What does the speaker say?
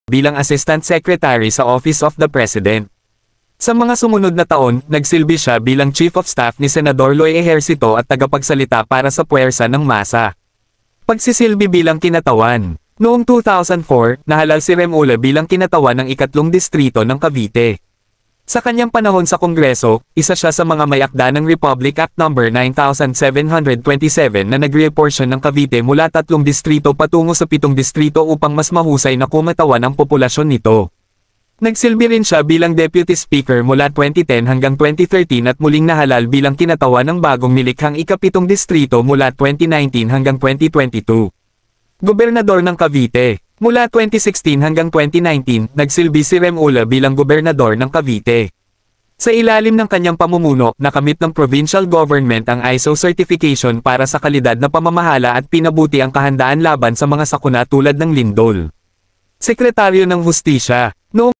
bilang Assistant Secretary sa Office of the President. Sa mga sumunod na taon, nagsilbi siya bilang Chief of Staff ni Senador Loy Ejercito at tagapagsalita para sa puwersa ng masa. Pagsisilbi bilang kinatawan. Noong 2004, nahalal si Remulla bilang kinatawan ng ikatlong distrito ng Cavite. Sa kanyang panahon sa Kongreso, isa siya sa mga may akda ng Republic Act No. 9727 na nagre-portion ng Cavite mula 3 distrito patungo sa 7 distrito upang mas mahusay na kumatawan ang populasyon nito. Nagsilbi rin siya bilang Deputy Speaker mula 2010 hanggang 2013 at muling nahalal bilang kinatawan ng bagong nilikhang ika-7 distrito mula 2019 hanggang 2022. Gobernador ng Cavite. Mula 2016 hanggang 2019, nagsilbi si Remulla bilang gobernador ng Cavite. Sa ilalim ng kanyang pamumuno, nakamit ng provincial government ang ISO certification para sa kalidad na pamamahala at pinabuti ang kahandaan laban sa mga sakuna tulad ng lindol. Sekretaryo ng Hustisya. Noong